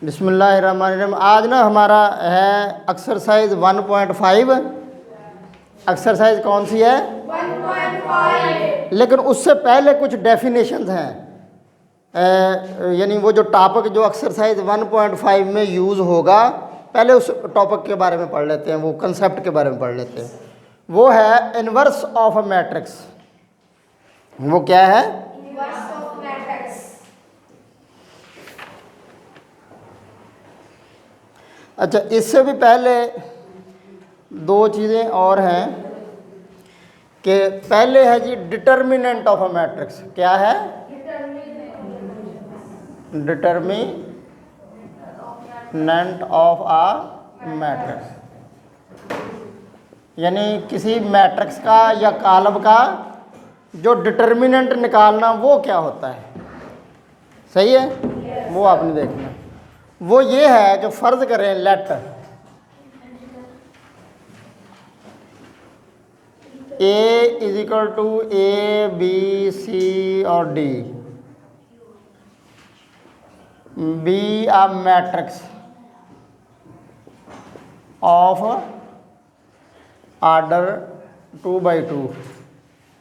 बिस्मिल्लाहिर्रहमानिर्रहीम। आज ना हमारा है एक्सरसाइज 1.5। एक्सरसाइज कौन सी है? 1.5। लेकिन उससे पहले कुछ डेफिनेशंस हैं, यानी वो जो टॉपिक जो एक्सरसाइज 1.5 में यूज़ होगा, पहले उस टॉपिक के बारे में पढ़ लेते हैं, वो कंसेप्ट के बारे में पढ़ लेते हैं। वो है इन्वर्स ऑफ अ मैट्रिक्स। वो क्या है? Inverse of matrix. अच्छा, इससे भी पहले दो चीज़ें और हैं कि पहले है जी डिटर्मिनेंट ऑफ अ मैट्रिक्स। क्या है? डिटर्मिनेंट ऑफ अ मैट्रिक्स, यानी किसी मैट्रिक्स का या कॉलम का जो डिटर्मिनेंट निकालना, वो क्या होता है। सही है? वो आपने देखना। वो ये है कि फ़र्ज़ करें let A is equal to A B C और D B a matrix of order 2/2।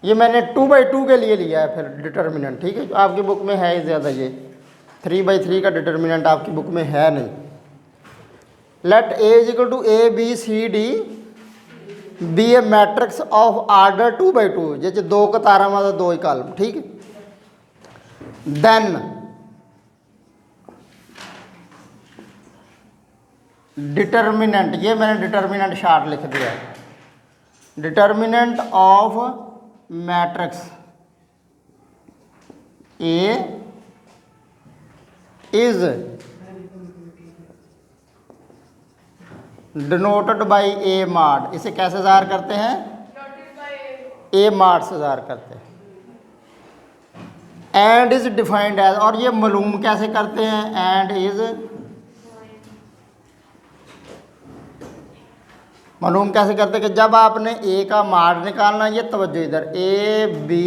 ये मैंने 2/2 के लिए लिया है फिर डिटर्मिनेंट, ठीक है। आपकी बुक में है ही ज़्यादा, ये 3/3 का डिटर्मिनेंट आपकी बुक में है नहीं। Let A is equal to A B C D B A matrix of order 2/2, जैसे दो कतारा में तो दो ही कॉलम, ठीक है। देन डिटर्मिनेंट, ये मैंने डिटर्मिनेंट शार्ट लिख दिया है। Determinant of matrix A is denoted by A mod. इसे कैसे ज़ाहिर करते हैं? ए माड से ज़ाहिर करते हैं। एंड इज डिफाइंड एज, और ये मालूम कैसे करते हैं? एंड इज मालूम कैसे करते हैं कि जब आपने ए का माड निकालना, ये तवज्जो इधर, ए बी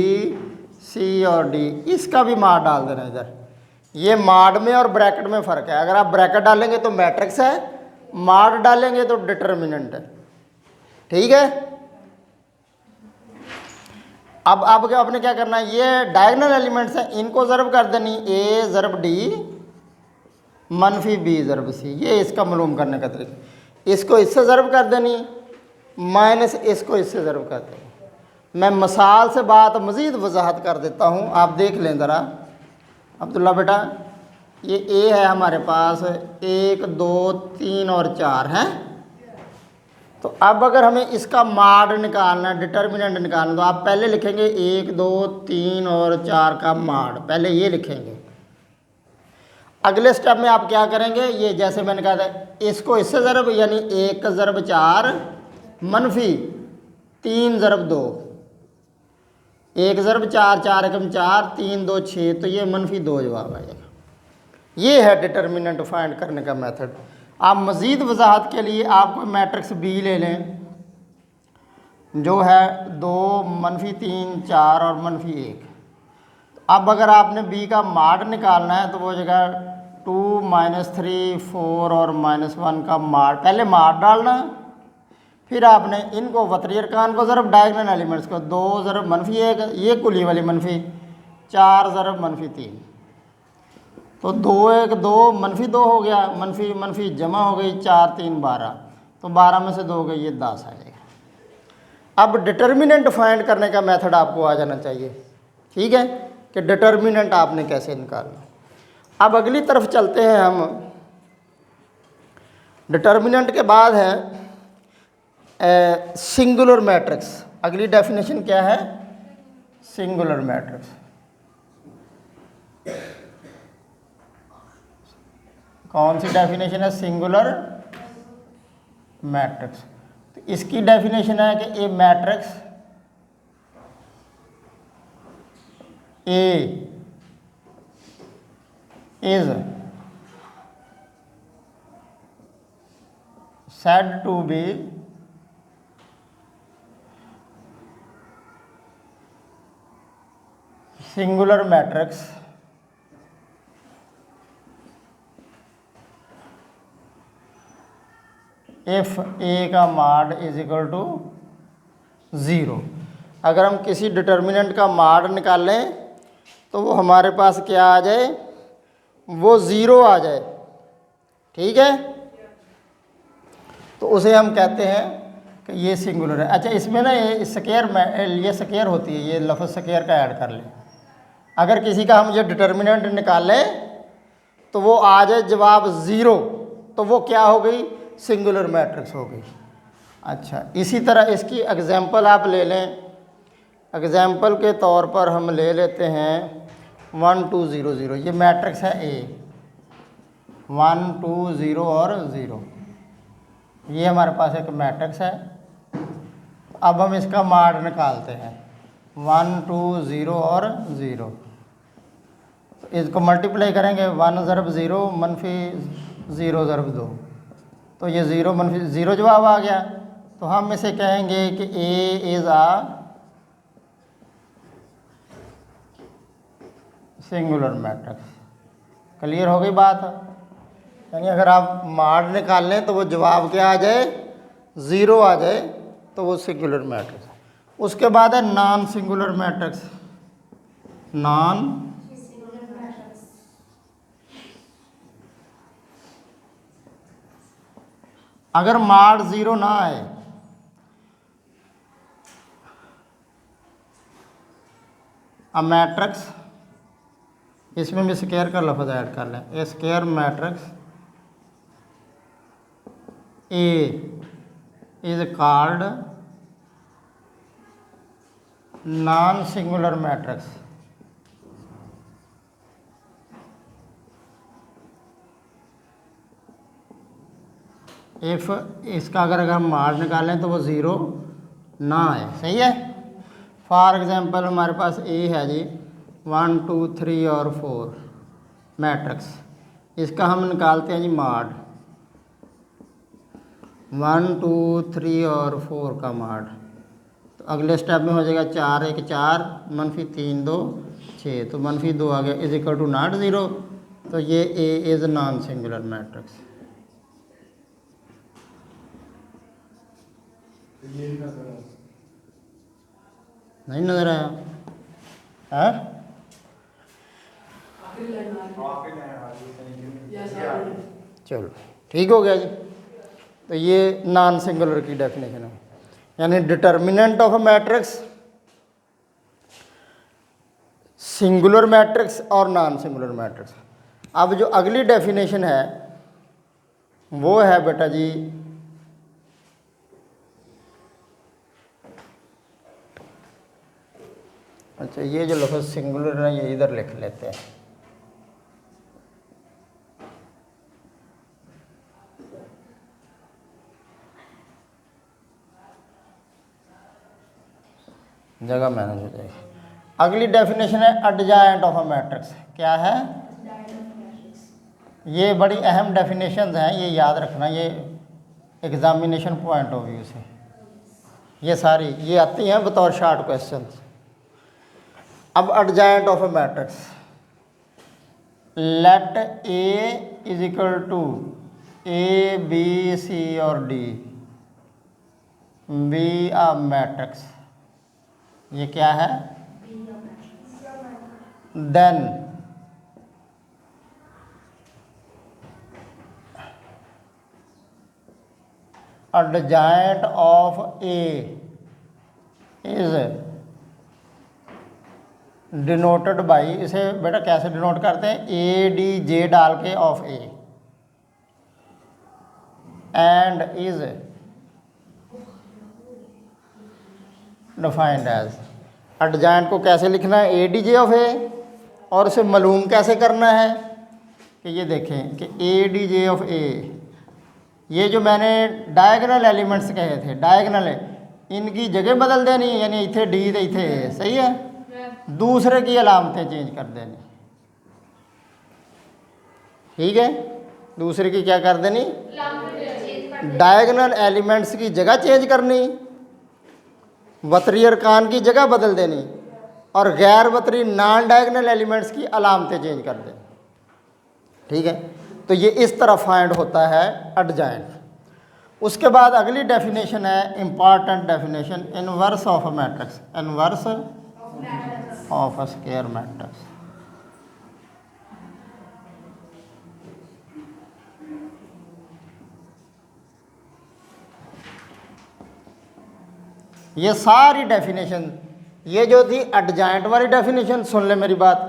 सी और डी, इसका भी माड डाल देना इधर। ये माड में और ब्रैकेट में फ़र्क है। अगर आप ब्रैकेट डालेंगे तो मैट्रिक्स है, माड डालेंगे तो डिटर्मिनेंट है, ठीक है। अब आपने क्या करना है? ये डायगोनल एलिमेंट्स हैं, इनको ज़रब कर देनी, ए ज़रब डी मनफी बी ज़रब सी। ये इसका मालूम करने का तरीका। इसको इससे ज़रब कर देनी, माइनस इसको इससे ज़रब कर देनी। मैं मिसाल से बात मज़ीद वजाहत कर देता हूँ, आप देख लें ज़रा। अब्दुल्ला बेटा, ये ए है हमारे पास, 1 2 3 और 4 हैं। तो अब अगर हमें इसका माड निकालना है, डिटर्मिनेंट निकालना, तो आप पहले लिखेंगे 1 2 3 और 4 का माड, पहले ये लिखेंगे। अगले स्टेप में आप क्या करेंगे? ये जैसे मैंने कहा था, इसको इससे ज़रब, यानी 1 ज़रब 4 मनफी 3 ज़रब 2, 1 ज़रब 4, 4 एकम 4, 3 2 6, तो ये मनफी 2 जवाब आएगा। ये है डिटर्मिनेंट फाइंड करने का मेथड। आप मज़ीद वजाहत के लिए आप कोई मैट्रिक्स बी ले लें, जो है 2 मनफी 3 4 और मनफी 1। अब अगर आपने बी का माड निकालना है तो वो जगह 2 -3 4 और -1 का माड, पहले माड डालना, फिर आपने इनको वतरी अरकान को ज़रब डायगोनल एलिमेंट्स को, 2 ज़रब मनफी 1, ये कुली वाली मनफी 4 ज़रब मनफी 3, तो 2 1 2 मनफी 2 हो गया, मनफी मनफी जमा हो गई, 4 3 12, तो 12 में से 2 गई, ये 10 आएगा। अब डिटर्मिनेंट फाइंड करने का मेथड आपको आ जाना चाहिए, ठीक है, कि डिटर्मिनेंट आपने कैसे निकालना। अब अगली तरफ चलते हैं हम। डिटर्मिनेंट के बाद है सिंगुलर मैट्रिक्स। अगली डेफिनेशन क्या है? Singular matrix. कौन सी डेफिनेशन है? Singular matrix. तो इसकी डेफिनेशन है कि a matrix A is said to be singular matrix if A का माड इज इक्वल टू 0। अगर हम किसी डिटर्मिनेंट का माड निकालें तो वो हमारे पास क्या आ जाए, वो 0 आ जाए। ठीक है, तो उसे हम कहते हैं कि ये सिंगुलर है। अच्छा, इसमें ना ये स्क्वायर में ये स्क्वायर होती है, ये लफ्ज़ स्क्वायर का ऐड कर लें। अगर किसी का हम ये डिटर्मिनेंट निकालें तो वो आ जाए जवाब 0, तो वो क्या हो गई, सिंगुलर मैट्रिक्स हो गई। अच्छा, इसी तरह इसकी एग्जांपल आप ले लें। एग्जांपल के तौर पर हम ले लेते हैं 1 2 0 0। ये मैट्रिक्स है ए, 1 2 0 और 0। ये हमारे पास एक मैट्रिक्स है। अब हम इसका माड निकालते हैं, 1 2 0 और 0। इसको मल्टीप्लाई करेंगे, 1 ज़रब 0 मनफी 0 ज़रब 2, तो ये 0 मनफी 0 जवाब आ गया। तो हम इसे कहेंगे कि A is a singular matrix. Clear हो गई बात? यानी अगर आप माड निकाल लें तो वो जवाब क्या आ जाए, 0 आ जाए, तो वो सिंगुलर मैट्रिक्स। उसके बाद है नॉन सिंगुलर मैट्रिक्स। नॉन अगर माड 0 ना आए, अब मैट्रिक्स, इसमें भी स्क्वायर का लफ्ज़ ऐड कर लें, a square matrix A is called non singular matrix. If इसका अगर हम माड निकालें तो वो 0 ना आए। सही है। फॉर एग्ज़ाम्पल हमारे पास ए है जी 1 2 3 और 4 मैट्रिक्स। इसका हम निकालते हैं जी माड, 1 2 3 और 4 का माड। तो अगले स्टेप में हो जाएगा 4 1 4 मनफी 3 2 6, तो मनफी 2 आ गया इज इक्वल टू नॉट 0। तो ये A is non singular matrix. नहीं नजर आया? हाँ, चलो ठीक हो गया जी। तो ये नॉन सिंगुलर की डेफिनेशन है, यानी determinant of a matrix, singular matrix और नॉन सिंगुलर मैट्रिक्स। अब जो अगली डेफिनेशन है वो है बेटा जी अच्छा, ये जो लफ्ज़ सिंगुलर है ये इधर लिख लेते हैं। जगह मैनेज हो जाएगी। अगली डेफिनेशन है एडजॉइंट ऑफ अ मैट्रिक्स। क्या है? ये बड़ी अहम डेफिनेशंस हैं, ये याद रखना, ये एग्जामिनेशन पॉइंट ऑफ व्यू से ये सारी ये आती हैं बतौर शॉर्ट क्वेश्चंस। अब adjoint of a matrix, let A is equal to A B C और डी बी अ मैट्रिक्स। ये क्या है? Then adjoint of A is denoted by, इसे बेटा कैसे डिनोट करते हैं? ए डी जे डाल के of A, and is defined as. Adjoint को कैसे लिखना है? A D J of A. और उसे मालूम कैसे करना है कि ये देखें कि ए डी जे ऑफ ए, ये जो मैंने डायगनल एलिमेंट्स कहे थे, डायगनल इनकी जगह बदल देनी, यानी इथे डी तो इथे ए। सही है। दूसरे की अलामतें चेंज कर देनी। ठीक है, दूसरे की क्या कर देनी? डायगनल एलिमेंट्स की जगह चेंज करनी, वतरी अरकान की जगह बदल देनी, और गैर वतरी नॉन डायगनल एलिमेंट्स की अलामतें चेंज कर देनी। ठीक है, तो ये इस तरह फाइंड होता है एडजॉइंट। उसके बाद अगली डेफिनेशन है important definition, inverse of a matrix, inverse of a square matrix. ये सारी डेफिनेशन, ये जो थी एडजॉइंट वाली डेफिनेशन, सुन ले मेरी बात,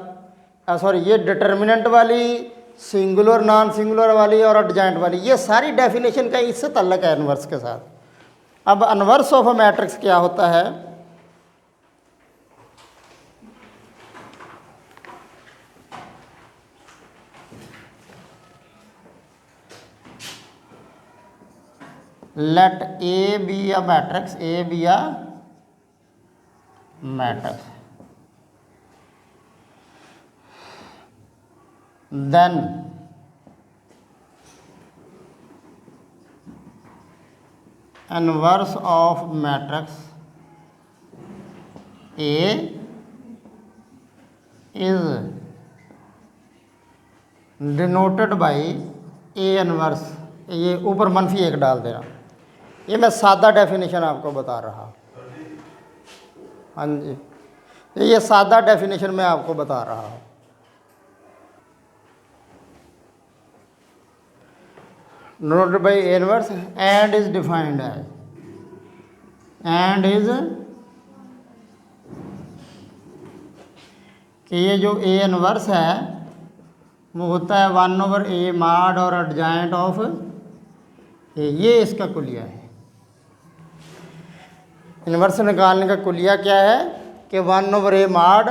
सॉरी ये डिटर्मिनेंट वाली, सिंगुलर नॉन सिंगुलर वाली और एडजॉइंट वाली, ये सारी डेफिनेशन का इससे ताल्लुक है इनवर्स के साथ। अब इनवर्स ऑफ अ मैट्रिक्स क्या होता है? let A be a matrix, A be a matrix, then inverse of matrix A is denoted by A inverse, ये ऊपर मनफी एक डाल देना, ये मैं सादा डेफिनेशन आपको बता रहा, हाँ जी, ये सादा डेफिनेशन मैं आपको बता रहा हूँ। Noted by A inverse and is defined as, and is कि ये जो ए इनवर्स है वो होता है 1/a मॉड और एडजॉइंट ऑफ ए, ये इसका कुलिया है। इनवर्स निकालने का कुलिया क्या है कि 1/a मॉड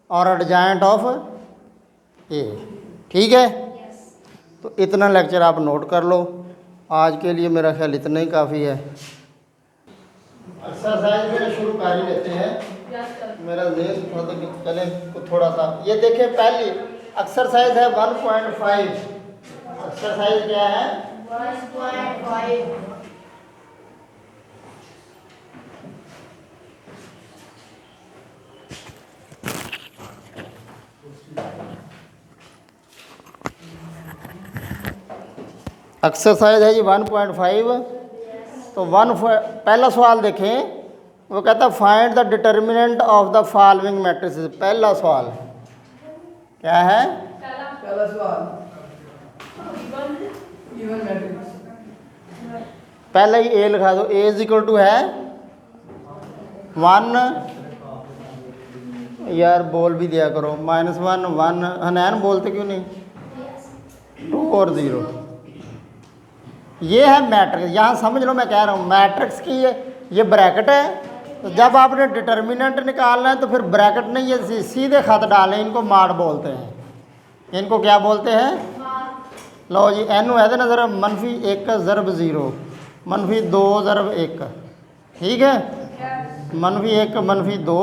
और एडजॉइंट ऑफ ए, ठीक है। तो इतना लेक्चर आप नोट कर लो, आज के लिए मेरा ख्याल इतना ही काफ़ी है। एक्सरसाइज मेरा शुरू कर ही लेते हैं, मेरा जेल चले थोड़ा सा। ये देखें, पहली एक्सरसाइज है 1.5। एक्सरसाइज क्या है? 1.5। एक्सरसाइज है जी 1.5। तो पहला सवाल देखें, वो कहता है find the determinant of the following matrices. पहला सवाल क्या है? पहला सवाल इवन मैट्रिक्स। पहले ही ए लिखा दो, ए इज इक्वल टू है 1, यार बोल भी दिया करो, -1 1, हनैन बोलते क्यों नहीं? 2 और 0। ये है मैट्रिक्स, यहाँ समझ लो मैं कह रहा हूँ मैट्रिक्स की ये ब्रैकेट है। तो जब आपने डिटर्मिनेंट निकालना है तो फिर ब्रैकेट नहीं, ये सीधे खत डालें, इनको माड बोलते हैं। इनको क्या बोलते हैं? लो जी, एन है ना ज़रा, -1 ज़रब 0, -2 ज़रब 1, ठीक है, -1 -2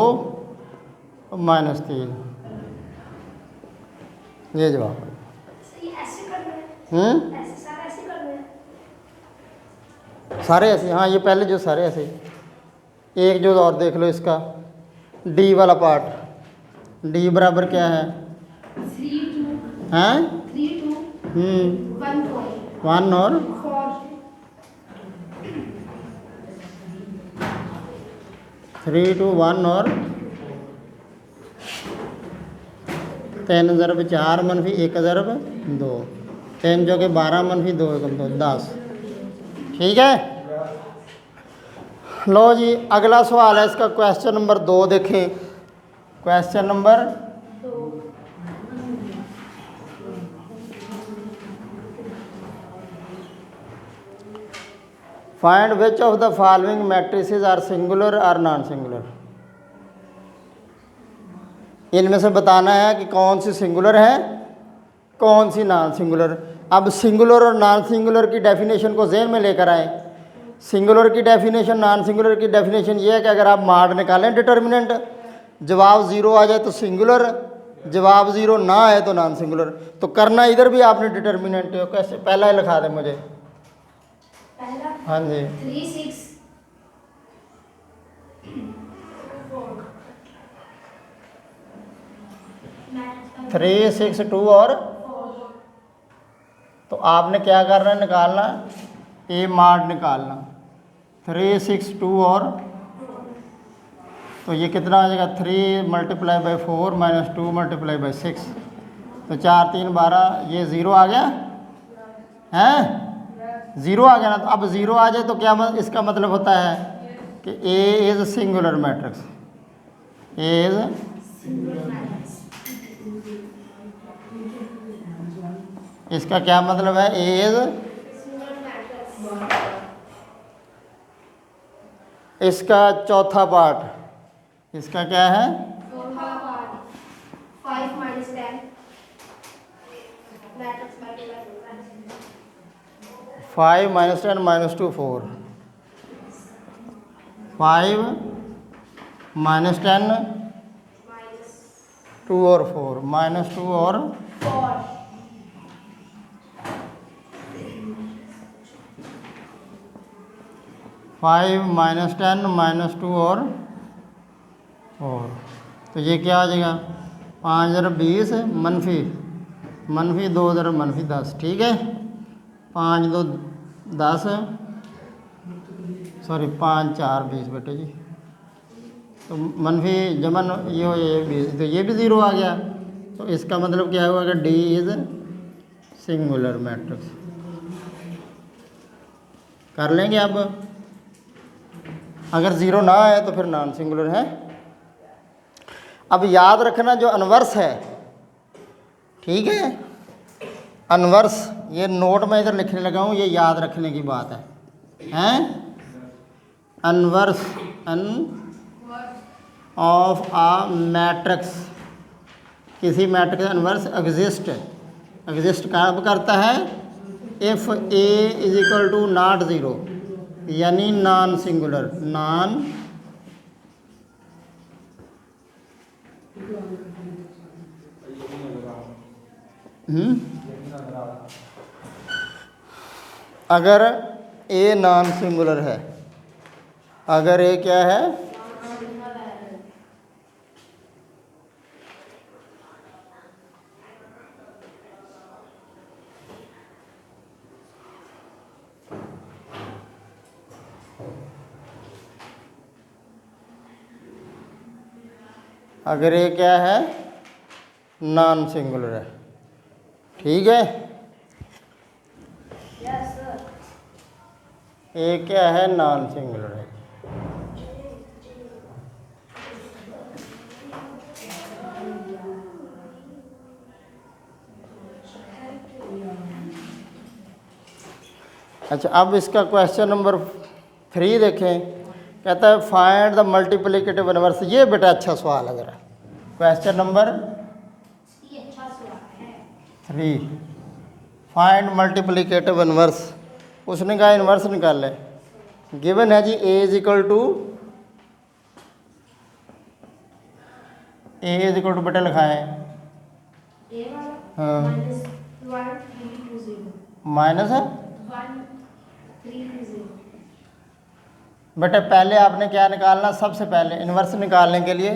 -3, ये जवाब है। ऐसे करना है, ऐसे सारा ऐसे करना है। सारे ऐसे, हाँ ये पहले जो सारे ऐसे। एक जो और देख लो इसका, डी वाला पार्ट, डी बराबर क्या है? 3 2 हैं? 3 2 1 1 और 4 3 2 1 और 3 ज़रब 4 -1 ज़रब 2, 3 जो कि 12 -2 2 10, ठीक है। लो जी, अगला सवाल है इसका, क्वेश्चन नंबर 2 देखें। Question number 2 find which of the following matrices are singular और नॉन सिंगुलर। इनमें से बताना है कि कौन सी सिंगुलर है, कौन सी नॉन सिंगुलर। अब सिंगुलर और नॉन सिंगुलर की डेफिनेशन को ज़हन में लेकर आए। सिंगुलर की डेफिनेशन, नॉन सिंगुलर की डेफिनेशन ये है कि अगर आप माड निकालें डिटर्मिनेंट, जवाब 0 आ जाए तो सिंगुलर, जवाब 0 ना आए तो नॉन सिंगुलर। तो करना इधर भी आपने डिटर्मिनेंट हो, कैसे? पहला ही लिखा दे मुझे। पहला हाँ जी, 3 6 3 6 2 और, तो आपने क्या करना है? निकालना ए माड निकालना 3 6 2 और तो ये कितना आ जाएगा 3 multiply by 4 minus 2 multiply by 6 तो 4 3 12 ये ज़ीरो आ गया हैं, ज़ीरो आ गया ना। तो अब ज़ीरो आ जाए तो क्या इसका मतलब होता है कि A is singular matrix, A is इसका क्या मतलब है, ए इज़ इसका चौथा पार्ट, इसका क्या है 5 minus 10 matrix multiply 5 minus 10 minus 2 4 5 minus 10 minus 2 और 4 माइनस 2 और 4 5 माइनस 10 माइनस 2 और 4 तो ये क्या आ जाएगा 5 ज़रब 20 मनफी 2 ज़रब मनफी 10 ठीक है 5 2 10 सॉरी 5 4 20 बेटे जी तो मनफी जमन ये हो ये 20 तो ये भी ज़ीरो आ गया तो इसका मतलब क्या हुआ कि डी इज़ सिंगुलर मैट्रिक्स। कर लेंगे अब, अगर ज़ीरो ना आए तो फिर नॉन सिंगुलर है। अब याद रखना जो अनवर्स है, ठीक है, अनवर्स ये नोट में इधर लिखने लगा हूँ, ये याद रखने की बात है, हैं अनवर्स अन ऑफ आ मैट्रिक्स, किसी मैट्रिक्स अनवर्स एग्जिस्ट कब करता है if A is equal to not zero यानी नॉन सिंगुलर, नॉन अगर ए नॉन सिंगुलर है, अगर ए क्या है अगर ये क्या है नॉन सिंगुलर है, ठीक है, yes sir ये क्या है नॉन सिंगुलर है। अच्छा अब इसका क्वेश्चन नंबर 3 देखें, कहता है फाइंड द मल्टीप्लिकेटिव इनवर्स। ये बेटा अच्छा सवाल है ज़रा, क्वेश्चन नंबर ये अच्छा सवाल है 3 फाइंड मल्टीप्लिकेटिव इनवर्स। उसने कहा इनवर्स निकाल ले, गिवन है जी ए इज इक्वल टू बेटा लिखाएं ये वाला हाँ minus 1 3 2 0 माइनस है 1 3 2 0 बेटा पहले आपने क्या निकालना, सबसे पहले इनवर्स निकालने के लिए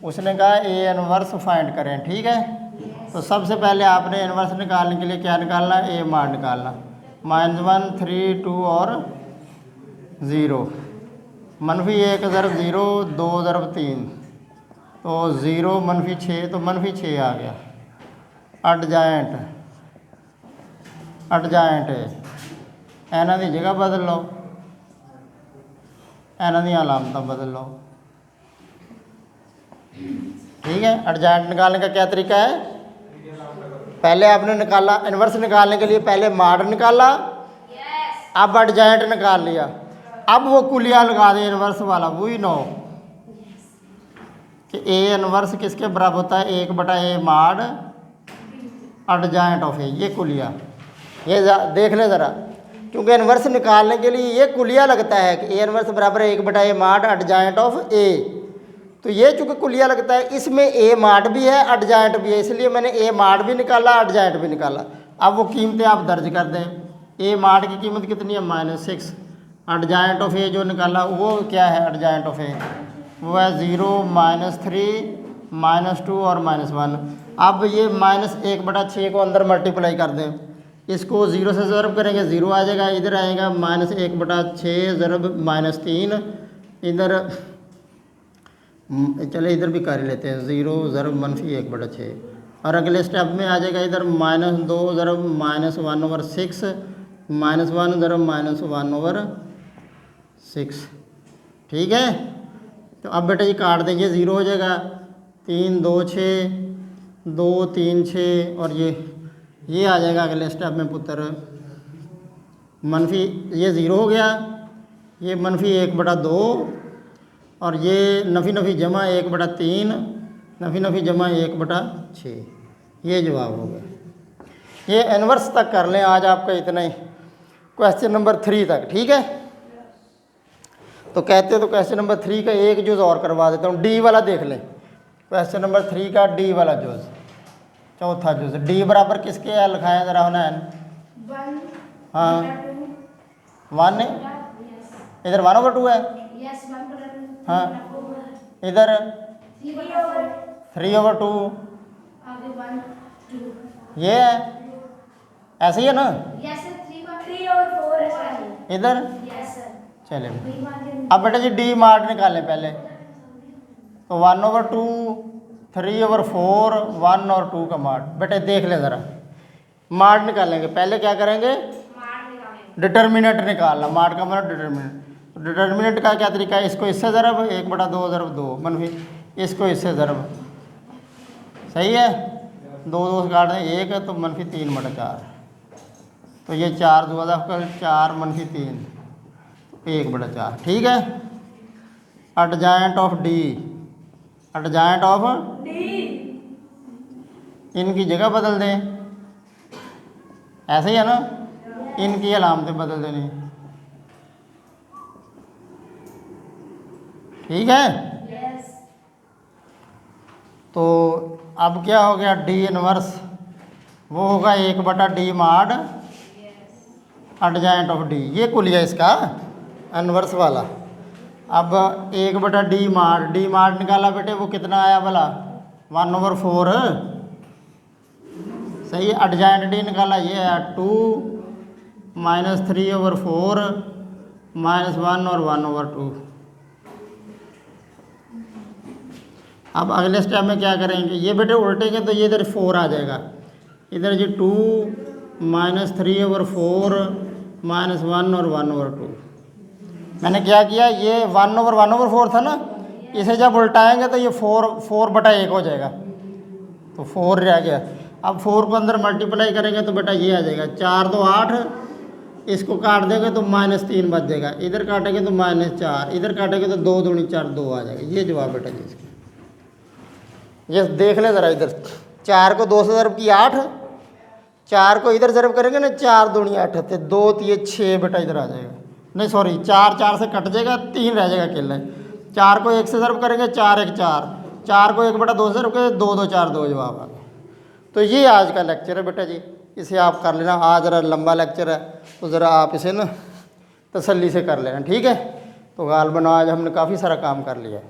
उसने कहा ए इनवर्स फाइंड करें, ठीक है। तो सबसे पहले आपने इनवर्स निकालने के लिए क्या निकालना, ए मार निकालना, -1 3 2 और 0 मनफी 1 ज़रब 0 2 ज़रब 3 तो 0 मनफी 6 तो मनफी 6 आ गया। एडजाइंट इन्हां दी जगह बदल लो, इन्हां दी अलामत बदल लो, ठीक है। एडजाइंट निकालने का क्या तरीका है, पहले आपने निकाला इनवर्स निकालने के लिए पहले माड निकाला, अब एडजाइंट निकाल लिया, अब वो कुलिया लगा दे इनवर्स वाला, वही नो कि ए इनवर्स किसके बराबर होता है 1/a माड एडजाइंट ऑफ ए, ये कुलिया, ये देख लें ज़रा, क्योंकि इनवर्स निकालने के लिए ये कुलिया लगता है कि ए इनवर्स बराबर है 1/a माड एडजाइंट ऑफ ए, तो ये चूँकि कुलिया लगता है इसमें ए माड भी है एडजाइंट भी है, इसलिए मैंने ए माड भी निकाला एडजाइंट भी निकाला। अब वो कीमतें आप दर्ज कर दें, ए माड की कीमत कितनी है -6, एडजाइंट ऑफ ए जो निकाला वो क्या है, एडजाइंट ऑफ ए वो है 0 -3 -2 और -1। अब ये -1/6 को अंदर मल्टीप्लाई कर दें, इसको 0 से ज़रब करेंगे 0 आ जाएगा, इधर आएगा -1/6 ज़रब -3, इधर चले इधर भी कर लेते हैं 0 ज़रब -1/6, और अगले स्टेप में आ जाएगा इधर -2 ज़रब -1/6 -1 ज़रब -1/6। ठीक है, तो अब बेटा ये काट देंगे, 0 हो जाएगा, 3 2 6 2 3 6, और ये आ जाएगा अगले स्टेप में पुत्र मनफी, ये 0 हो गया, ये -1/2, और ये नफ़ी नफ़ी जमा 1/3, नफ़ी नफ़ी जमा 1/6, ये जवाब हो गया। ये इन्वर्स तक कर लें आज आपका इतना ही, क्वेश्चन नंबर 3 तक। ठीक है, तो कहते तो क्वेश्चन नंबर 3 का एक जुज़ और करवा देता हूँ, डी वाला देख लें। क्वेश्चन नंबर 3 का डी वाला जुज़, चौथा जुज़, डी बराबर किसके है लिखाएं ज़रा हुनैन। 1 हाँ 1, यस इधर 1/2 है, यस 1/2 हाँ इधर 3/2 3/2, आगे 1 2 ये है, ऐसे ही है ना, यस 3/4 है सर, इधर यस सर। चले। वही मान के अब बेटा जी डी मार्ट निकालें पहले, तो 1/2 3/4 1 और 2 का मार्ट। बेटा देख लें ज़रा, मार्ट निकालेंगे, पहले क्या करेंगे, मार निकालेंगे। डिटर्मिनेंट निकालना, मार्ट का मतलब डिटर्मिनेंट। डिटर्मिनेंट का क्या तरीका है, इसको इससे ज़रब 1/2 ज़रब 2 मनफी, इसको इससे ज़रब, सही है, 2 2 से काट दें 1 है, तो -3/4, तो ये 4 2 आपका 4 -3 1/4। ठीक है, adjoint of D, adjoint of D, इनकी जगह बदल दें, ऐसे ही है ना, इनकी अलामतें बदल देनी। ठीक है, यस तो अब क्या हो गया, डी इनवर्स वो होगा 1/d माड एडजाइंट ऑफ डी, ये कुलिया इसका इनवर्स वाला। अब 1/d माड, डी माड निकाला बेटे, वो कितना आया भला 1/4, सही है। एडजाइंट डी निकाला, ये है 2 -3/4 -1 और 1/2। अब अगले स्टेप में क्या करेंगे, ये बेटे उल्टेंगे तो ये इधर 4 आ जाएगा, इधर जी 2 -3/4 -1 और 1/2। मैंने क्या किया, ये 1/4 था ना, इसे जब उल्टाएंगे तो ये 4/1 हो जाएगा, तो 4 रह गया। अब 4 को अंदर मल्टीप्लाई करेंगे तो बेटा ये आ जाएगा 4 2 8, इसको काट देंगे तो -3 बच जाएगा, इधर काटेंगे तो -4, इधर काटेंगे तो 2 दूनी 4 2 आ जाएगा। ये जवाब बेटा जी इसका। ये देख ले ज़रा, इधर 4 को 2 से ज़रब की 8, 4 को इधर ज़रब करेंगे ना 4 दूनी 8 थे, 2 3 6 बेटा इधर आ जाएगा, नहीं सॉरी 4 4 से कट जाएगा, 3 रह जाएगा अकेला। 4 को 1 से ज़रब करेंगे 4 1 4, 4 को 1/2 से ज़रब करेंगे 2 2 4 2 जवाब आ गया। तो ये आज का लेक्चर है बेटा जी, इसे आप कर लेना। आज ज़रा लंबा लेक्चर है तो ज़रा आप इसे ना तसल्ली से कर लेना, ठीक है। तो गालबन आज हमने काफ़ी सारा काम कर लिया है।